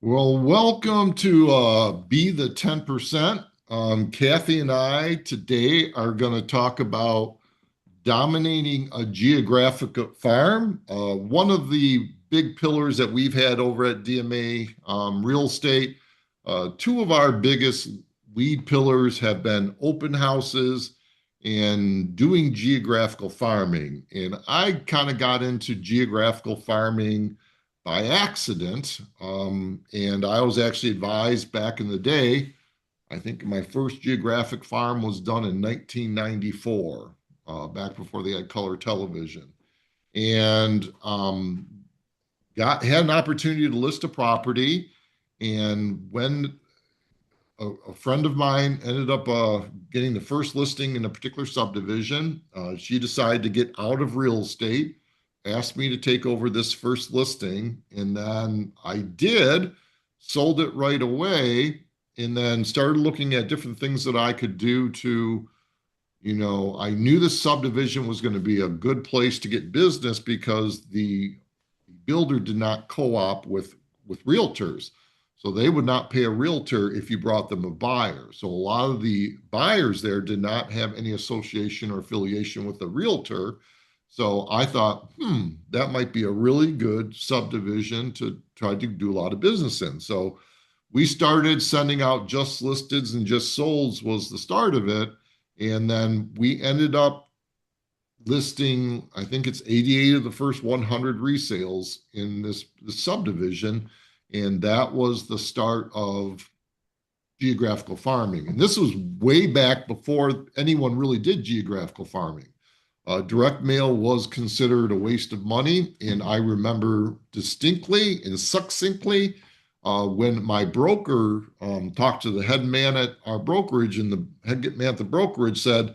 Well, welcome to Be the 10%. Kathy and I today are going to talk about dominating a geographic farm. One of the big pillars that we've had over at DMA Real Estate, two of our biggest lead pillars have been open houses and doing geographical farming. And I kind of got into geographical farming by accident. And I was actually advised back in the day. I think my first geographic farm was done in 1994, back before they had color television. And had an opportunity to list a property. And when a friend of mine ended up getting the first listing in a particular subdivision, she decided to get out of real estate, asked me to take over this first listing, and then I did, sold it right away, and then started looking at different things that I could do to, I knew the subdivision was going to be a good place to get business because the builder did not co-op with realtors. So they would not pay a realtor if you brought them a buyer. So a lot of the buyers there did not have any association or affiliation with the realtor. So I thought, that might be a really good subdivision to try to do a lot of business in. So we started sending out just listeds and just solds was the start of it. And then we ended up listing, I think it's 88 of the first 100 resales in this subdivision. And that was the start of geographical farming. And this was way back before anyone really did geographical farming. Direct mail was considered a waste of money. And I remember distinctly and succinctly when my broker talked to the head man at our brokerage, and the head man at the brokerage said,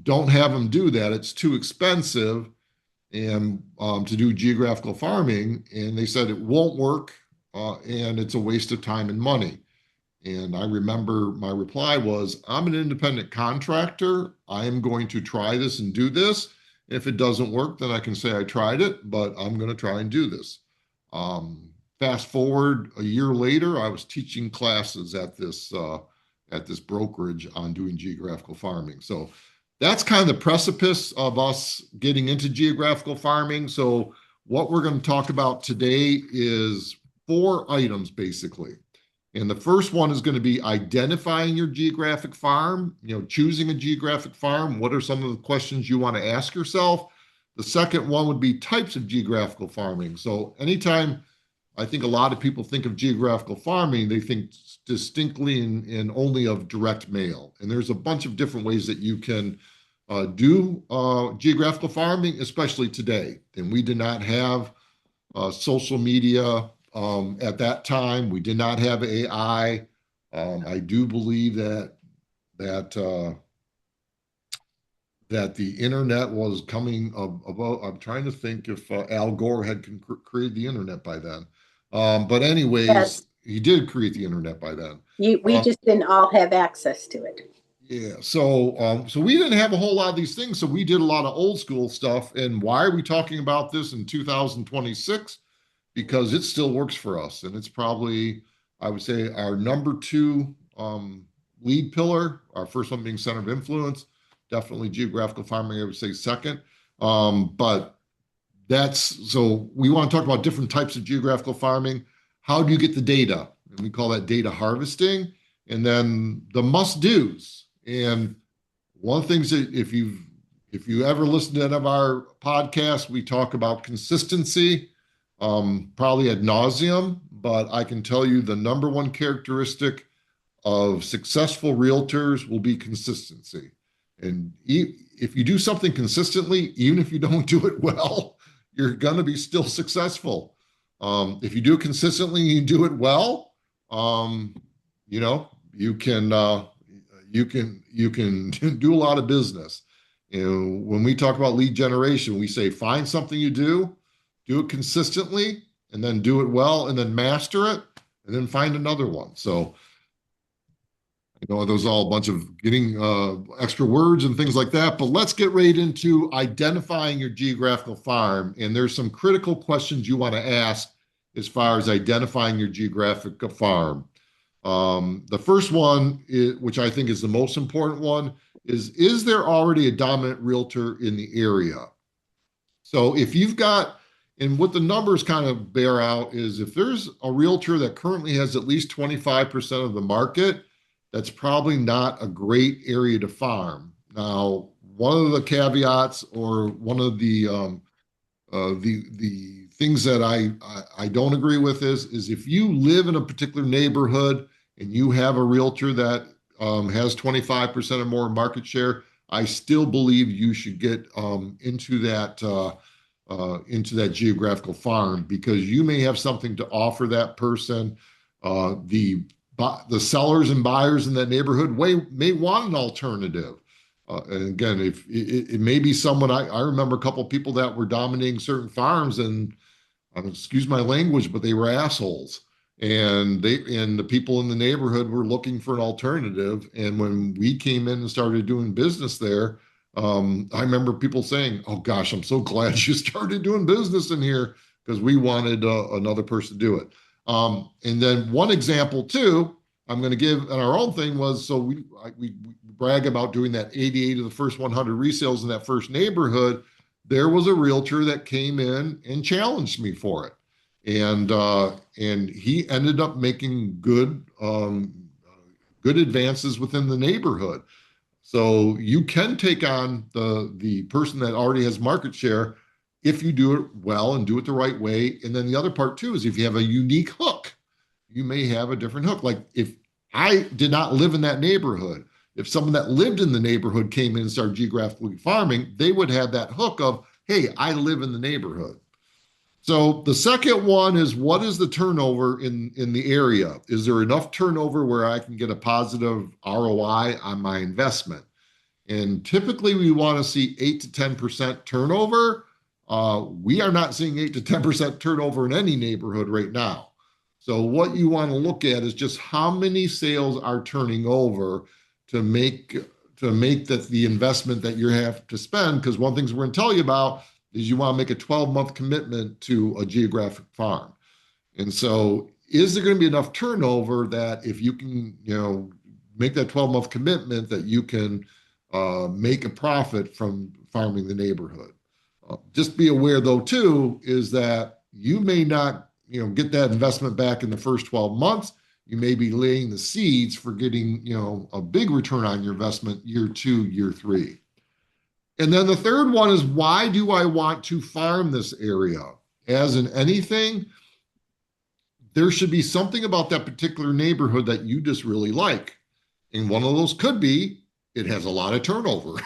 don't have them do that. It's too expensive and to do geographical farming. And they said it won't work and it's a waste of time and money. And I remember my reply was, I'm an independent contractor. I am going to try this and do this. If it doesn't work, then I can say I tried it, but I'm going to try and do this. Fast forward a year later, I was teaching classes at this brokerage on doing geographical farming. So that's kind of the precipice of us getting into geographical farming. So what we're going to talk about today is 4 items basically. And the first one is going to be identifying your geographic farm, choosing a geographic farm. What are some of the questions you want to ask yourself? The second one would be types of geographical farming. So anytime I think a lot of people think of geographical farming, they think distinctly and only of direct mail. And there's a bunch of different ways that you can do geographical farming, especially today. And we did not have social media. At that time, we did not have AI. I do believe that the internet was coming about. I'm trying to think if Al Gore had created the internet by then. But anyways, Yes, he did create the internet by then. we just didn't all have access to it. Yeah. So we didn't have a whole lot of these things. So we did a lot of old school stuff. And why are we talking about this in 2026? Because it still works for us. And it's probably, I would say, our number 2 lead pillar, our first one being center of influence, definitely geographical farming, I would say second. But so we want to talk about different types of geographical farming. How do you get the data? And we call that data harvesting. And then the must-dos. And one of the things that if you ever listen to any of our podcasts, we talk about consistency. Probably ad nauseum, but I can tell you the number 1 characteristic of successful realtors will be consistency. And if you do something consistently, even if you don't do it well, you're going to be still successful. If you do it consistently and you do it well, you can do a lot of business. When we talk about lead generation, we say find something you do it consistently, and then do it well, and then master it, and then find another one. So I know those are all a bunch of getting extra words and things like that, but let's get right into identifying your geographical farm. And there's some critical questions you want to ask as far as identifying your geographic farm. The first one, which I think is the most important one, is there already a dominant realtor in the area? So if you've got, and what the numbers kind of bear out is if there's a realtor that currently has at least 25% of the market, that's probably not a great area to farm. Now, one of the caveats or one of the things that I don't agree with is if you live in a particular neighborhood and you have a realtor that has 25% or more market share, I still believe you should get into that geographical farm because you may have something to offer that person. The sellers and buyers in that neighborhood may want an alternative. And again, if it may be someone I remember a couple of people that were dominating certain farms, and excuse my language, but they were assholes. And the people in the neighborhood were looking for an alternative. And when we came in and started doing business there, I remember people saying, "Oh gosh, I'm so glad you started doing business in here," because we wanted another person to do it. And then one example too, I'm going to give on our own thing was so we brag about doing that 88 of the first 100 resales in that first neighborhood. There was a realtor that came in and challenged me for it, and he ended up making good advances within the neighborhood. So you can take on the person that already has market share if you do it well and do it the right way. And then the other part too is if you have a unique hook, you may have a different hook. Like if I did not live in that neighborhood, if someone that lived in the neighborhood came in and started geographically farming, they would have that hook of, hey, I live in the neighborhood. So the second one is what is the turnover in the area? Is there enough turnover where I can get a positive ROI on my investment? And typically we want to see 8 to 10% turnover. We are not seeing 8 to 10% turnover in any neighborhood right now. So what you want to look at is just how many sales are turning over to make that the investment that you have to spend. Because one thing we're going to tell you about is you want to make a 12-month commitment to a geographic farm. And so is there going to be enough turnover that if you can, make that 12-month commitment that you can make a profit from farming the neighborhood? Just be aware though too, is that you may not, get that investment back in the first 12 months. You may be laying the seeds for getting, a big return on your investment year 2, year 3. And then the third one is why do I want to farm this area? As in anything, there should be something about that particular neighborhood that you just really like. And one of those could be it has a lot of turnover.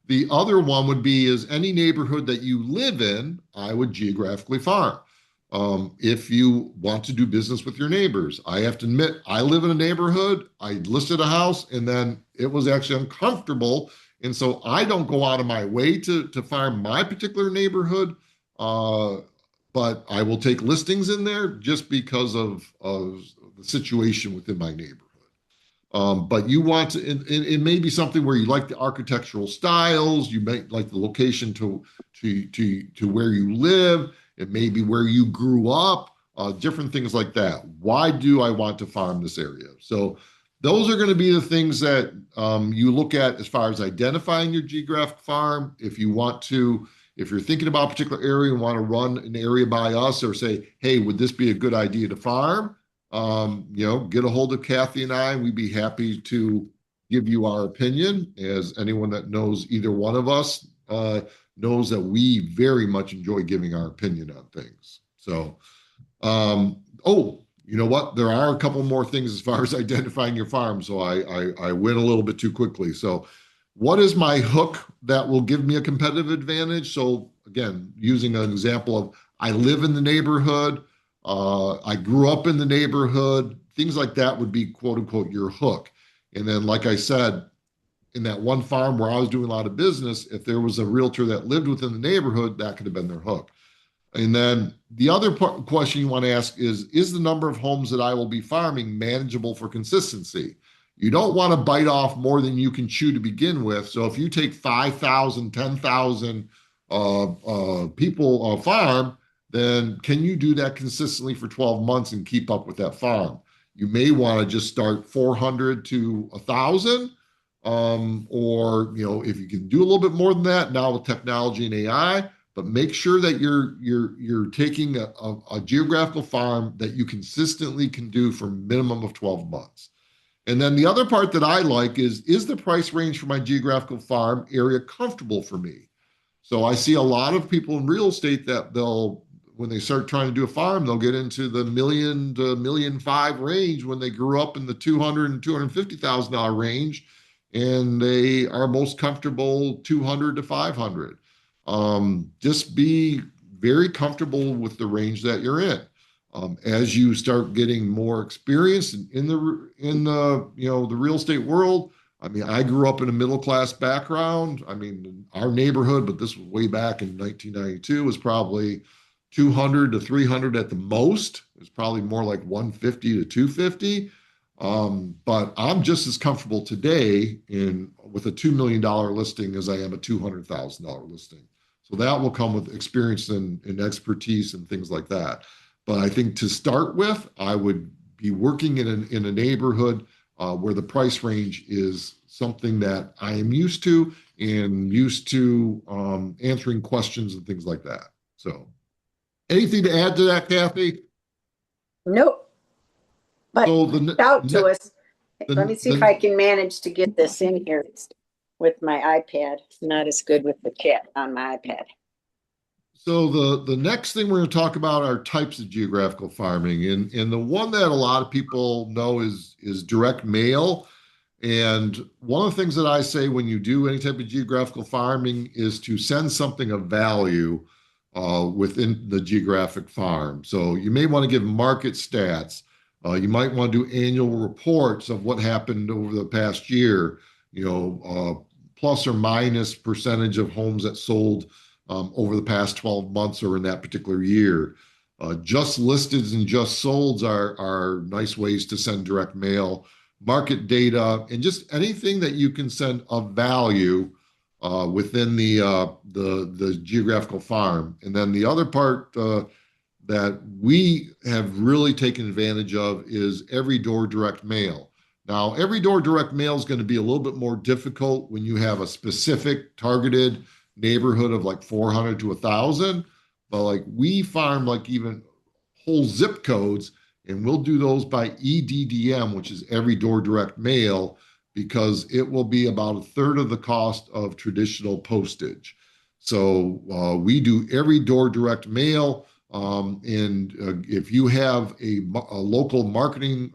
The other one would be is any neighborhood that you live in, I would geographically farm. If you want to do business with your neighbors, I have to admit, I live in a neighborhood, I listed a house, and then it was actually uncomfortable. And so I don't go out of my way to farm my particular neighborhood, but I will take listings in there just because of the situation within my neighborhood. But you want to, it may be something where you like the architectural styles, you may like the location to where you live, it may be where you grew up, different things like that. Why do I want to farm this area? So those are going to be the things that you look at as far as identifying your geographic farm. If you're thinking about a particular area and want to run an area by us or say, hey, would this be a good idea to farm? Get a hold of Kathy and I. We'd be happy to give you our opinion. As anyone that knows either one of us knows that we very much enjoy giving our opinion on things. So, you know what? There are a couple more things as far as identifying your farm. So I went a little bit too quickly. So what is my hook that will give me a competitive advantage? So again, using an example of I live in the neighborhood, I grew up in the neighborhood, things like that would be quote unquote your hook. And then, like I said, in that one farm where I was doing a lot of business, if there was a realtor that lived within the neighborhood, that could have been their hook. And then the other question you want to ask is the number of homes that I will be farming manageable for consistency? You don't want to bite off more than you can chew to begin with. So if you take 5,000, 10,000 people farm, then can you do that consistently for 12 months and keep up with that farm? You may want to just start 400 to 1,000, or if you can do a little bit more than that now with technology and AI, but make sure that you're taking a geographical farm that you consistently can do for a minimum of 12 months. And then the other part that I like is the price range for my geographical farm area comfortable for me? So I see a lot of people in real estate that when they start trying to do a farm, they'll get into the million to $1.5 million range when they grew up in the $200,000 and $250,000 range, and they are most comfortable 200 to 500. Just be very comfortable with the range that you're in. As you start getting more experience in the real estate world, I mean, I grew up in a middle class background. I mean, our neighborhood, but this was way back in 1992, was probably 200 to 300 at the most. It's probably more like 150 to 250. But I'm just as comfortable today with a $2 million listing as I am a $200,000 listing. So that will come with experience and expertise and things like that. But I think to start with, I would be working in a neighborhood where the price range is something that I am used to and used to answering questions and things like that. So anything to add to that, Kathy? Nope. But So out to us. Let me see if I can manage to get this in here with my iPad. Not as good with the chat on my iPad. So the next thing we're going to talk about are types of geographical farming, and the one that a lot of people know is direct mail. And one of the things that I say when you do any type of geographical farming is to send something of value within the geographic farm. So you may want to give market stats. You might want to do annual reports of what happened over the past year. Plus or minus percentage of homes that sold over the past 12 months or in that particular year. Just listeds and just solds are nice ways to send direct mail, market data, and just anything that you can send of value within the geographical farm. And then the other part that we have really taken advantage of is every door direct mail. Now, every door direct mail is going to be a little bit more difficult when you have a specific targeted neighborhood of like 400 to 1,000, but like we farm like even whole zip codes, and we'll do those by EDDM, which is every door direct mail, because it will be about a third of the cost of traditional postage. So we do every door direct mail. And if you have a local marketing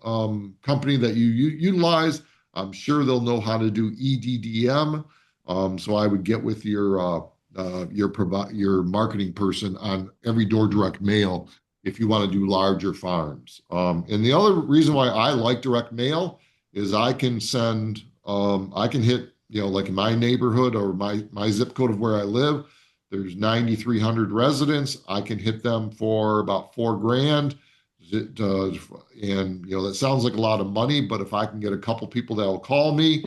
company that you utilize, I'm sure they'll know how to do EDDM. So I would get with your marketing person on every door direct mail if you want to do larger farms. And the other reason why I like direct mail is I can hit, like in my neighborhood or my zip code of where I live, there's 9,300 residents. I can hit them for about $4,000. And that sounds like a lot of money, but if I can get a couple people that will call me,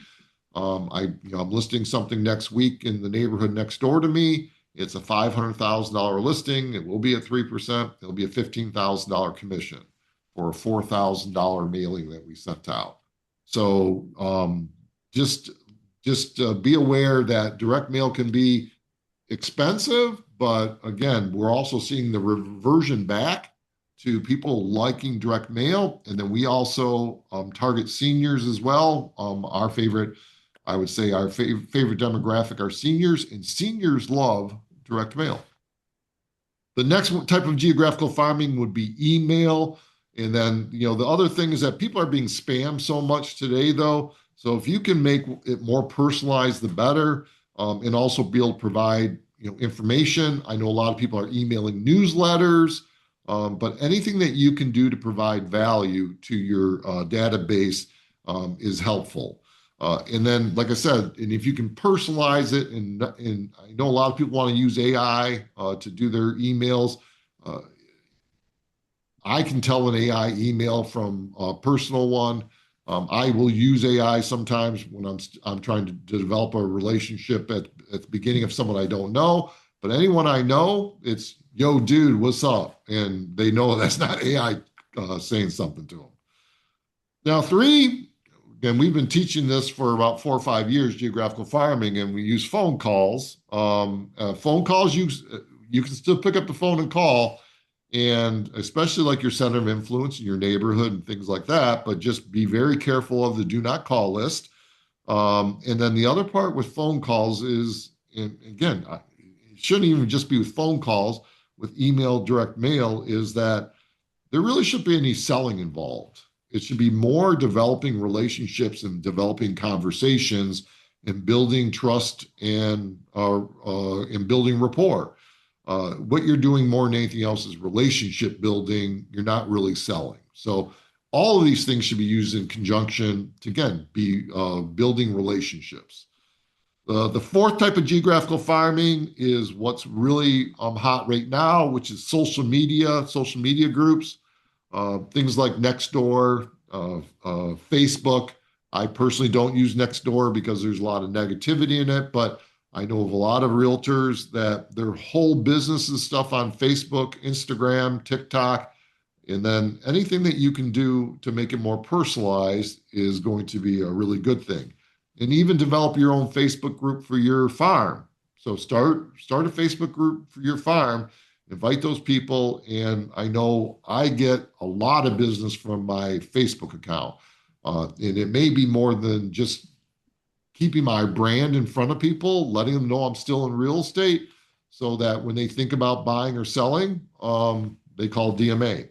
I'm listing something next week in the neighborhood next door to me. It's a $500,000 listing. It will be at 3%. It'll be a $15,000 commission for a $4,000 mailing that we sent out. So just be aware that direct mail can be expensive, but again, we're also seeing the reversion back to people liking direct mail. And then we also target seniors as well. I would say our favorite demographic are seniors, and seniors love direct mail. The next type of geographical farming would be email. And then, the other thing is that people are being spammed so much today, though. So if you can make it more personalized, the better, and also be able to provide, information. I know a lot of people are emailing newsletters, but anything that you can do to provide value to your database is helpful. And then, like I said, and if you can personalize it, and I know a lot of people want to use AI to do their emails. I can tell an AI email from a personal one. I will use AI sometimes when I'm trying to develop a relationship at the beginning of someone I don't know. But anyone I know, it's yo, dude, what's up? And they know that's not AI saying something to them. Now, three, again, we've been teaching this for about 4 or 5 years, geographical farming, and we use phone calls. Phone calls, you can still pick up the phone and call, and especially like your center of influence in your neighborhood and things like that, but just be very careful of the do not call list. And then the other part with phone calls is, and again, it shouldn't even just be with phone calls, with email, direct mail, is that there really shouldn't be any selling involved. It should be more developing relationships and conversations and building trust and building rapport. What you're doing more than anything else is relationship building. You're not really selling. So all of these things should be used in conjunction to, again, be building relationships. The fourth type of geographical farming is what's really hot right now, which is social media groups, things like Nextdoor, Facebook. I personally don't use Nextdoor because there's a lot of negativity in it, but I know of a lot of realtors that their whole business is stuff on Facebook, Instagram, TikTok, and then anything that you can do to make it more personalized is going to be a really good thing. And even develop your own Facebook group for your farm. So start a Facebook group for your farm, invite those people, and I know I get a lot of business from my Facebook account. And it may be more than just keeping my brand in front of people, letting them know I'm still in real estate so that when they think about buying or selling, they call DMA.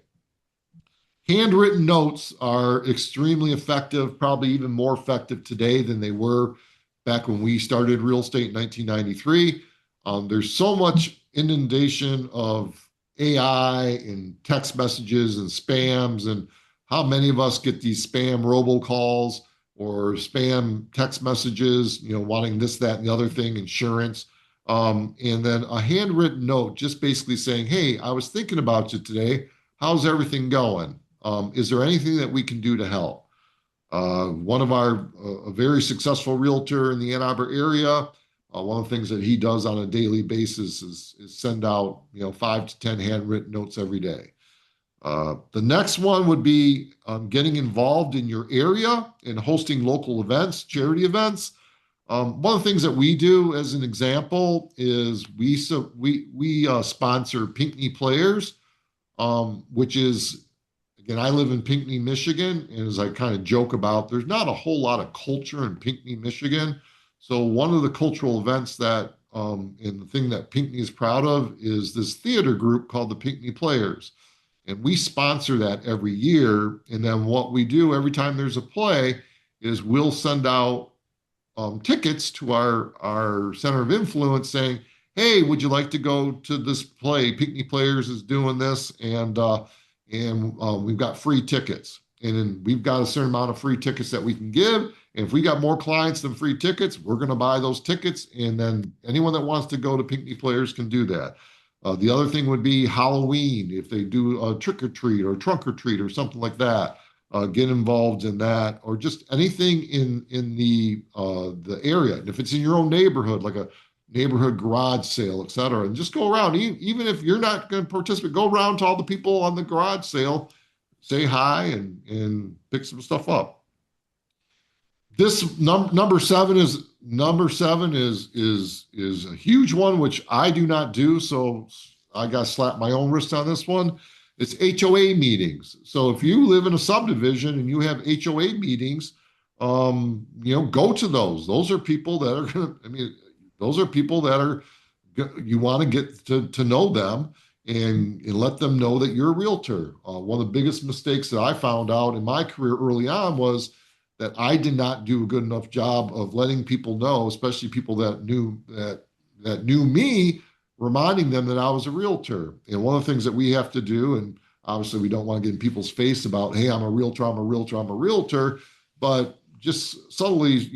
Handwritten notes are extremely effective, probably even more effective today than they were back when we started real estate in 1993. There's so much inundation of AI and text messages and spams, and how many of us get these spam robocalls or spam text messages, wanting this, that, and the other thing, insurance. And then a handwritten note just basically saying, hey, I was thinking about you today. How's everything going? Is there anything that we can do to help? One of a very successful realtor in the Ann Arbor area, one of the things that he does on a daily basis is send out 5 to 10 handwritten notes every day. The next one would be getting involved in your area and hosting local events, charity events. One of the things that we do, as an example, is we sponsor Pinckney Players, which is, again, I live in Pinckney, Michigan, and as I kind of joke about, there's not a whole lot of culture in Pinckney, Michigan. So one of the cultural events that, and the thing that Pinckney is proud of, is this theater group called the Pinckney Players. And we sponsor that every year. And then what we do every time there's a play is we'll send out tickets to our center of influence saying, hey, would you like to go to this play? Pinckney Players is doing this, and we've got free tickets. And then we've got a certain amount of free tickets that we can give. And if we got more clients than free tickets, we're going to buy those tickets. And then anyone that wants to go to Pinckney Players can do that. The other thing would be Halloween, if they do a trick or treat or trunk or treat or something like that. Get involved in that, or just anything in the area. And if it's in your own neighborhood, like a neighborhood garage sale, et cetera, and just go around. Even if you're not going to participate, go around to all the people on the garage sale, say hi, and pick some stuff up. This number seven is a huge one, which I do not do. So I got to slap my own wrist on this one. It's HOA meetings. So if you live in a subdivision and you have HOA meetings, go to those. Those are people that are going to, those are people that are, you want to get to know them and let them know that you're a realtor. One of the biggest mistakes that I found out in my career early on was that I did not do a good enough job of letting people know, especially people that knew me, reminding them that I was a realtor. And one of the things that we have to do, and obviously we don't want to get in people's face about, hey, I'm a realtor, I'm a realtor, I'm a realtor, but just subtly,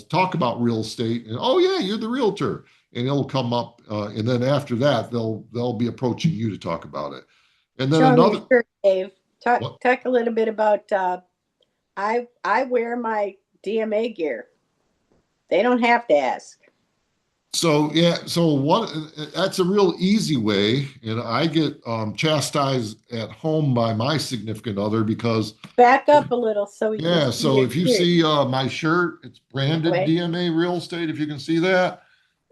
talk about real estate and, oh yeah, you're the realtor. And it'll come up. And then after that, they'll be approaching you to talk about it. And then another. Sure, Dave, talk a little bit about, I wear my DMA gear. They don't have to ask. So yeah, so what that's a real easy way, and I get chastised at home by my significant other because Back up a little so we can yeah, see so your if you shirt. see my shirt, it's That branded way. DMA Real Estate, if you can see that.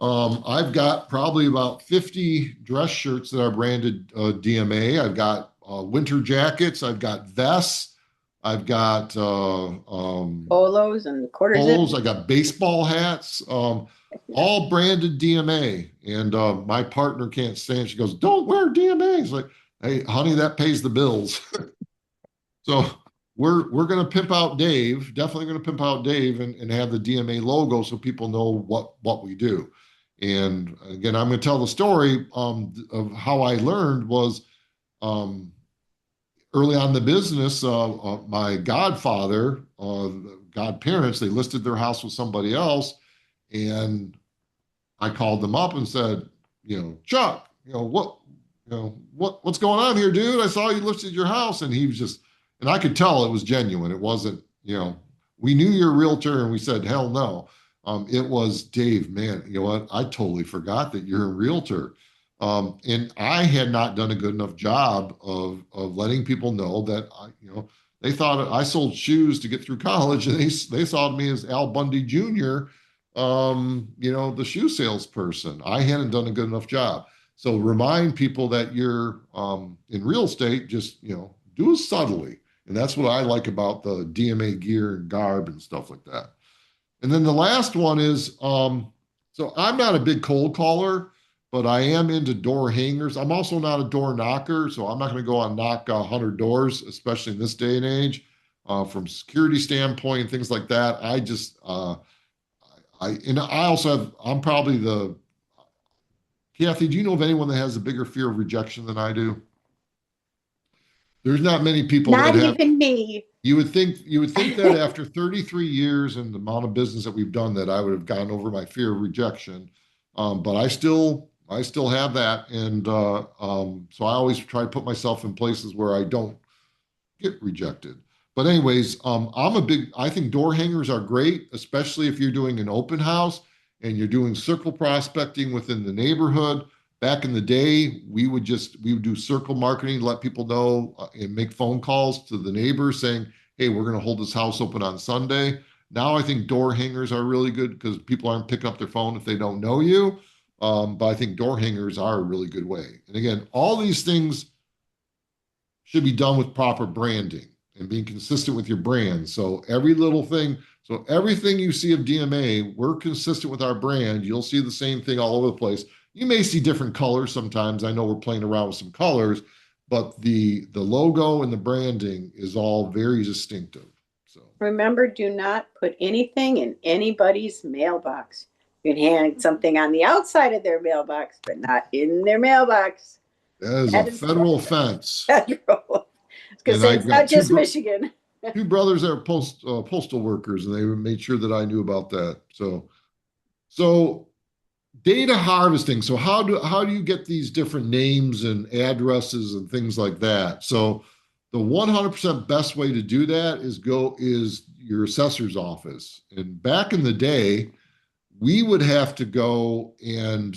I've got probably about 50 dress shirts that are branded DMA. I've got winter jackets, I've got vests, I've got Polos and quarter polos, zips. I got baseball hats, Yeah. all branded DMA. And my partner can't stand. She goes, "Don't wear DMA." It's like, hey, honey, that pays the bills. So we're going to pimp out Dave. Definitely going to pimp out Dave and have the DMA logo so people know what we do. And again, I'm going to tell the story of how I learned was um, early on in the business. My godfather, godparents, they listed their house with somebody else, and I called them up and said, Chuck, what's going on here, dude? I saw you listed your house, and he was just, and I could tell it was genuine. It wasn't, we knew you're a realtor, and we said, hell no. It was Dave, man. You know what? I totally forgot that you're a realtor. And I had not done a good enough job of letting people know that they thought I sold shoes to get through college, and they saw me as Al Bundy Jr., the shoe salesperson. I hadn't done a good enough job. So remind people that you're in real estate, just, do it subtly. And that's what I like about the DMA gear and garb and stuff like that. And then the last one is so I'm not a big cold caller, but I am into door hangers. I'm also not a door knocker, so I'm not going to go and knock 100 doors, especially in this day and age. From security standpoint and things like that, I also have, I'm probably the, Kathy, do you know of anyone that has a bigger fear of rejection than I do? There's not many people that Not have. even me. You would think that after 33 years and the amount of business that we've done that I would have gotten over my fear of rejection. But I still have that. And so I always try to put myself in places where I don't get rejected. But anyways, I think door hangers are great, especially if you're doing an open house and you're doing circle prospecting within the neighborhood. Back in the day, we would do circle marketing, let people know and make phone calls to the neighbors saying, "Hey, we're going to hold this house open on Sunday." Now I think door hangers are really good because people aren't picking up their phone if they don't know you. But I think door hangers are a really good way. And again, all these things should be done with proper branding and being consistent with your brand. So everything you see of DMA, we're consistent with our brand. You'll see the same thing all over the place. You may see different colors sometimes. I know we're playing around with some colors, but the logo and the branding is all very distinctive. So Remember, do not put anything in anybody's mailbox. You can hang something on the outside of their mailbox, but not in their mailbox. that is a That is federal offense. federal. I was going to And say, I've it's got not just Michigan. two brothers that are postal workers, and they made sure that I knew about that. So data harvesting. So how do you get these different names and addresses and things like that? So the 100% best way to do that is your assessor's office. And back in the day, we would have to go and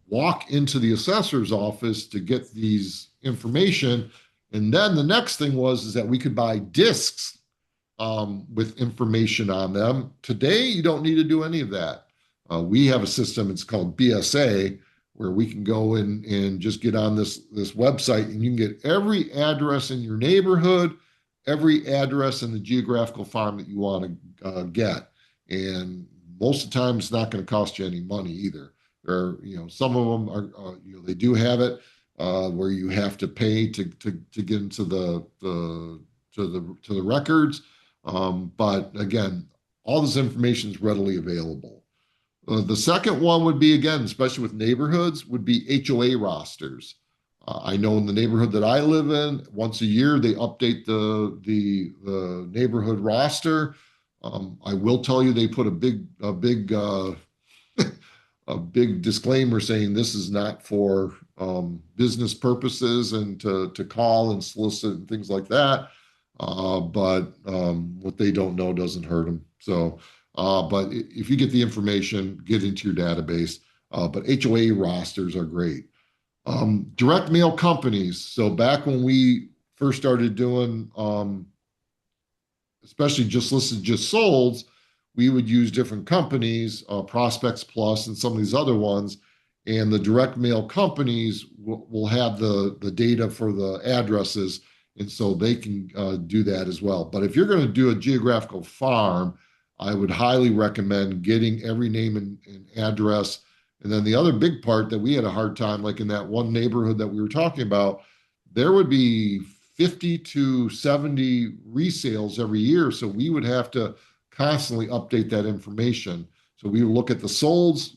walk into the assessor's office to get these information. And then the next thing is that we could buy discs with information on them. Today, you don't need to do any of that. We have a system, it's called BSA, where we can go in and just get on this website and you can get every address in your neighborhood, every address in the geographical farm that you want to get. And most of the time, it's not going to cost you any money either. Some of them are, they do have it where you have to pay to get into the records. But again, all this information is readily available. The second one would be, again, especially with neighborhoods, would be HOA rosters. I know in the neighborhood that I live in, once a year they update the neighborhood roster. I will tell you they put a big disclaimer saying this is not for business purposes and to call and solicit and things like that. But what they don't know doesn't hurt them. So, but if you get the information, get into your database. But HOA rosters are great. Direct mail companies. So back when we first started doing, especially just listed, just solds, we would use different companies, Prospects Plus and some of these other ones. And the direct mail companies will have the data for the addresses. And so they can do that as well. But if you're going to do a geographical farm, I would highly recommend getting every name and address. And then the other big part that we had a hard time, like in that one neighborhood that we were talking about, there would be 50 to 70 resales every year. So we would have to constantly update that information. So we would look at the solds,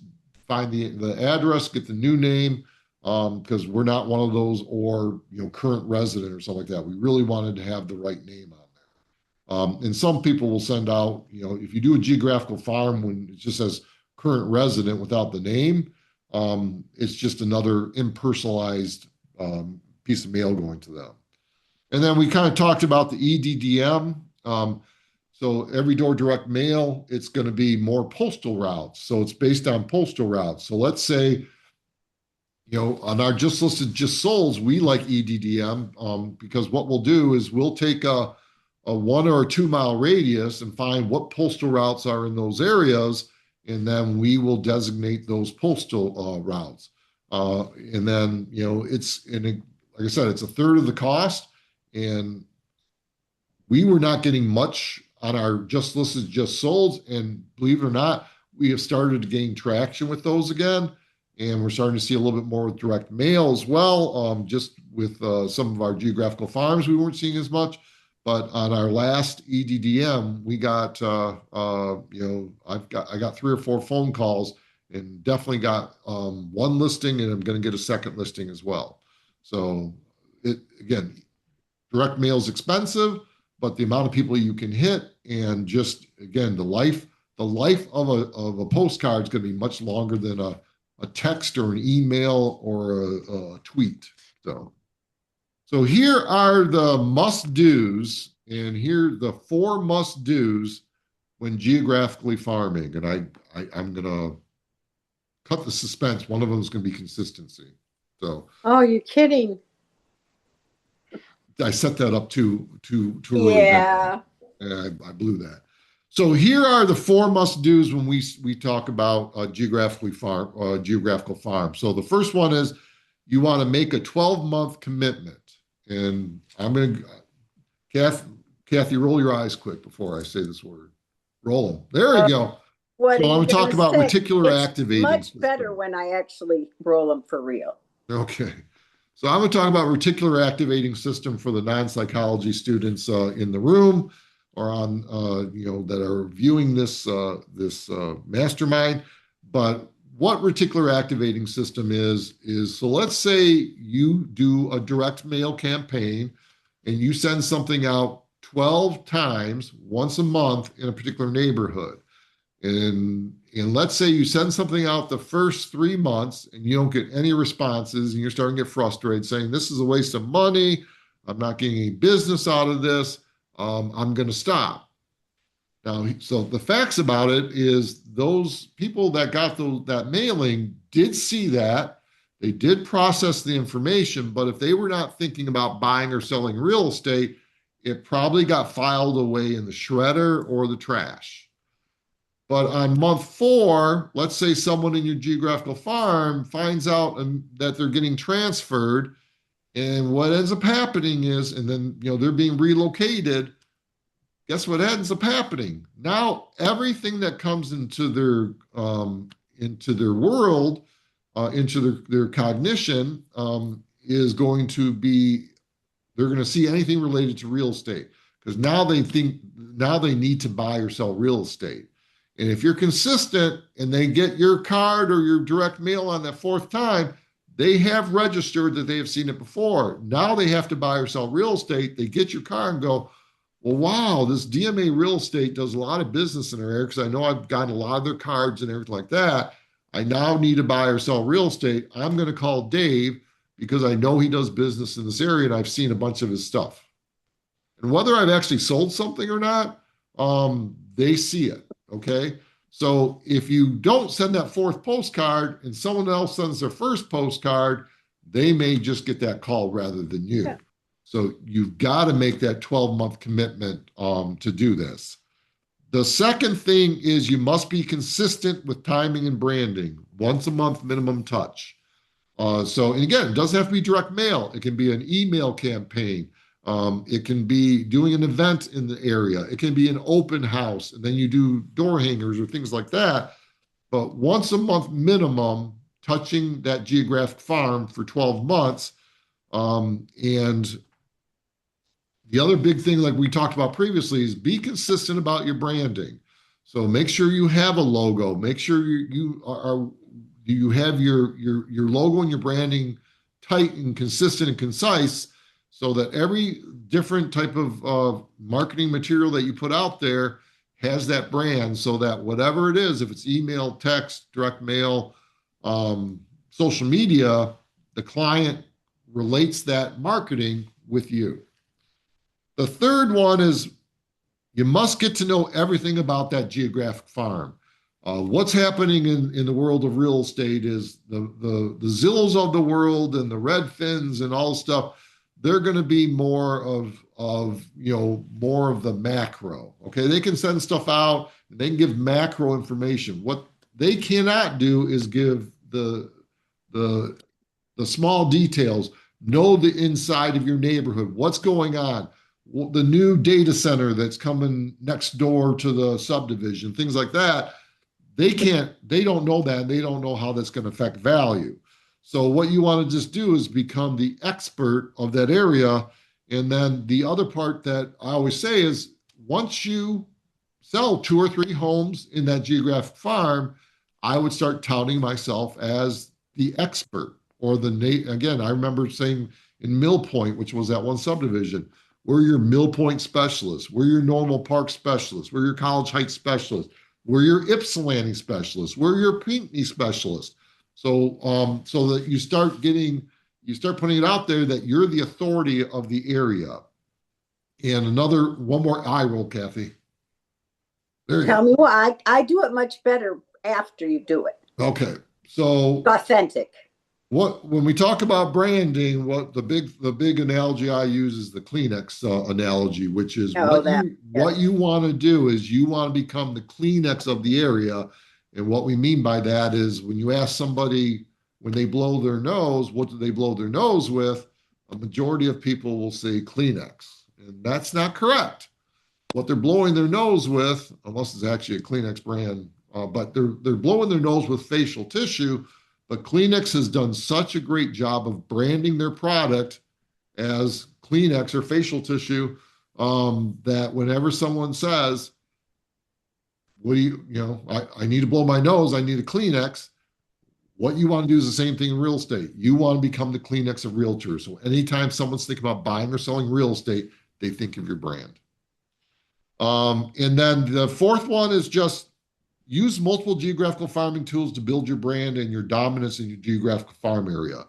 find the address, get the new name, because we're not one of those, or current resident or something like that. We really wanted to have the right name on there. And some people will send out, if you do a geographical farm when it just says current resident without the name, it's just another impersonalized piece of mail going to them. And then we kind of talked about the EDDM. So every door direct mail, it's going to be more postal routes. So it's based on postal routes. So let's say, on our just listed, just solds, we like EDDM because what we'll do is we'll take a 1 or 2 mile radius and find what postal routes are in those areas. And then we will designate those postal routes. And then, like I said, it's a third of the cost. And we were not getting much on our just listed, just solds. And believe it or not, we have started to gain traction with those again. And we're starting to see a little bit more with direct mail as well. Just with some of our geographical farms, we weren't seeing as much. But on our last EDDM, we got, I got 3 or 4 phone calls and definitely got one listing, and I'm going to get a second listing as well. So again, direct mail is expensive, but the amount of people you can hit, and just again, the life of a postcard is going to be much longer than a text or an email or a tweet. So here are the must-dos, and here are the 4 must-dos when geographically farming. And I'm going to cut the suspense. One of them is going to be consistency. So. Oh, you're kidding. I set that up too Yeah. early. I blew that. So here are the 4 must-dos when we talk about geographical farm. So the first one is you want to make a 12-month commitment. And I'm going to, Kathy, roll your eyes quick before I say this word. Roll them. There we go. So I'm going to talk about reticular activating. Much better when I actually roll them for real. Okay. So I'm going to talk about reticular activating system for the non-psychology students in the room or on, that are viewing this mastermind. But what reticular activating system is so let's say you do a direct mail campaign and you send something out 12 times once a month in a particular neighborhood. And let's say you send something out the first 3 months and you don't get any responses and you're starting to get frustrated saying, this is a waste of money. I'm not getting any business out of this. I'm going to stop. Now, so the facts about it is those people that got that mailing did see that. They did process the information, but if they were not thinking about buying or selling real estate, it probably got filed away in the shredder or the trash. But on month 4, let's say someone in your geographical farm finds out that they're getting transferred, and what ends up happening is, and then they're being relocated. Guess what ends up happening? Now everything that comes into their world, into their cognition, is going to be, they're going to see anything related to real estate because now they need to buy or sell real estate. And if you're consistent and they get your card or your direct mail on that 4th time, they have registered that they have seen it before. Now they have to buy or sell real estate. They get your car and go, well, wow, this DMA Real Estate does a lot of business in our area because I know I've gotten a lot of their cards and everything like that. I now need to buy or sell real estate. I'm going to call Dave because I know he does business in this area and I've seen a bunch of his stuff. And whether I've actually sold something or not, they see it. Okay. So if you don't send that fourth postcard and someone else sends their first postcard, they may just get that call rather than Yeah. you. So you've got to make that 12-month commitment to do this. The second thing is you must be consistent with timing and branding, once a month minimum touch. And again, it doesn't have to be direct mail. It can be an email campaign. It can be doing an event in the area. It can be an open house, and then you do door hangers or things like that. But once a month minimum, touching that geographic farm for 12 months. And the other big thing, like we talked about previously, is be consistent about your branding. So make sure you have a logo. Make sure you have your logo and your branding tight and consistent and concise, so that every different type of marketing material that you put out there has that brand. So that whatever it is, if it's email, text, direct mail, social media, the client relates that marketing with you. The third one is you must get to know everything about that geographic farm. What's happening in the world of real estate is the Zillows of the world and the Redfins and all stuff. They're going to be more of more of the macro. Okay, they can send stuff out and they can give macro information. What they cannot do is give the small details. Know the inside of your neighborhood. What's going on? The new data center that's coming next door to the subdivision, things like that. They don't know that, and they don't know how that's going to affect value. So what you want to just do is become the expert of that area. And then the other part that I always say is once you sell 2 or 3 homes in that geographic farm, I would start touting myself as the expert or again, I remember saying in Mill Point, which was that one subdivision, we're your Mill Point specialist, we're your Normal Park specialist, we're your College Heights specialist, we're your Ypsilanti specialist, we're your Pinckney specialist. So that you start putting it out there that you're the authority of the area. And one more eye roll, Kathy. There you Tell me why. I do it much better after you do it. go. Okay. So Authentic. when we talk about branding, what the big analogy I use is the Kleenex analogy, which is what you want to do is you want to become the Kleenex of the area. And what we mean by that is when you ask somebody when they blow their nose, what do they blow their nose with? A majority of people will say Kleenex, and that's not correct. What they're blowing their nose with, unless it's actually a Kleenex brand, but they're blowing their nose with facial tissue. But Kleenex has done such a great job of branding their product as Kleenex or facial tissue that whenever someone says, "What do I need to blow my nose, I need a Kleenex," what you want to do is the same thing in real estate. You want to become the Kleenex of realtors. So anytime someone's thinking about buying or selling real estate, they think of your brand. And then the fourth one is just use multiple geographical farming tools to build your brand and your dominance in your geographical farm area.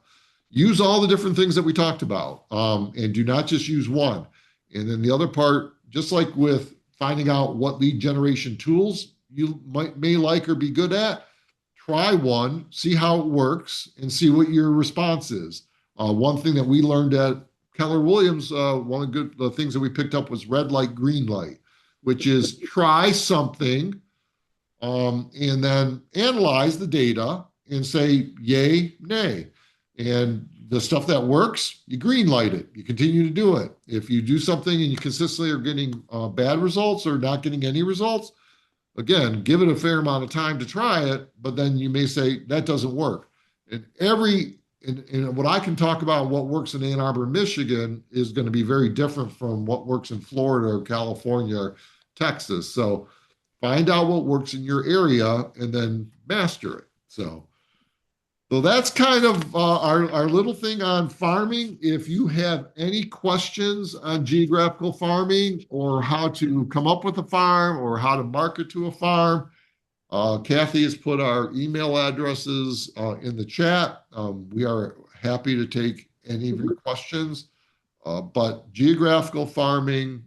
Use all the different things that we talked about, and do not just use one. And then the other part, just like with finding out what lead generation tools you may like or be good at, try one, see how it works, and see what your response is. One thing that we learned at Keller Williams, one of the things that we picked up was red light, green light, which is try something and then analyze the data and say yay, nay. And the stuff that works, you green light it. You continue to do it. If you do something and you consistently are getting bad results or not getting any results, again, give it a fair amount of time to try it, but then you may say that doesn't work. And what I can talk about what works in Ann Arbor, Michigan is going to be very different from what works in Florida or California or Texas. So find out what works in your area and then master it. So that's kind of our little thing on farming. If you have any questions on geographical farming or how to come up with a farm or how to market to a farm, Kathy has put our email addresses in the chat. We are happy to take any of your questions. But geographical farming,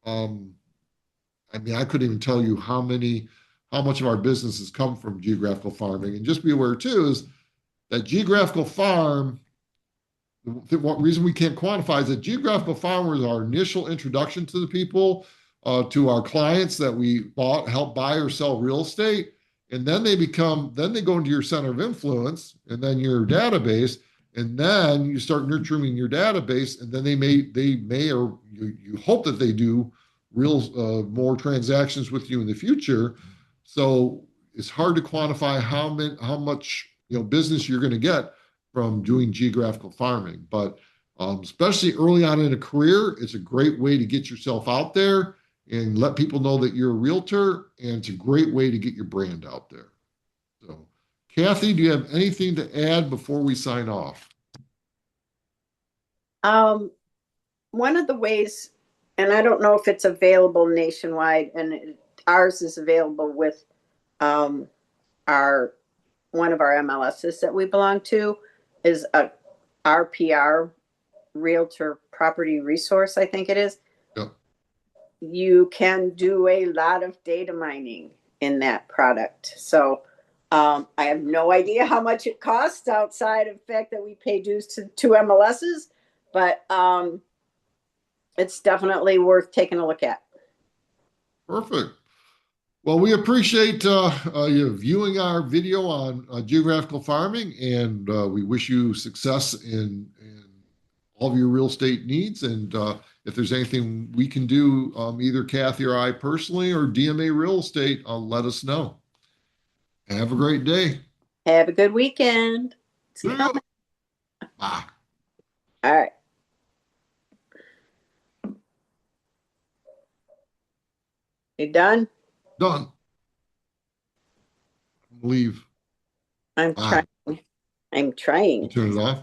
I couldn't even tell you how how much of our business has come from geographical farming. And just be aware too is that geographical farm, what reason we can't quantify is that geographical farm was our initial introduction to the people, to our clients that we help buy or sell real estate. And then they go into your center of influence and then your database. And then you start nurturing your database. And then they may, or you hope that they do more transactions with you in the future. So it's hard to quantify how much, business you're going to get from doing geographical farming. But especially early on in a career, it's a great way to get yourself out there and let people know that you're a realtor, and it's a great way to get your brand out there. So, Kathy, do you have anything to add before we sign off? One of the ways, and I don't know if it's available nationwide, and ours is available with our one of our MLSs that we belong to, is a RPR, Realtor Property Resource, I think it is. Yep. You can do a lot of data mining in that product. So I have no idea how much it costs outside of the fact that we pay dues to two MLSs, but it's definitely worth taking a look at. Perfect. Well, we appreciate you viewing our video on geographical farming, and we wish you success in all of your real estate needs. And if there's anything we can do, either Kathy or I personally or DMA Real Estate, let us know. Have a great day. Have a good weekend. See you. Bye. All right. You done? Done. Leave. I'm Bye. trying. I'm trying. You turn it off.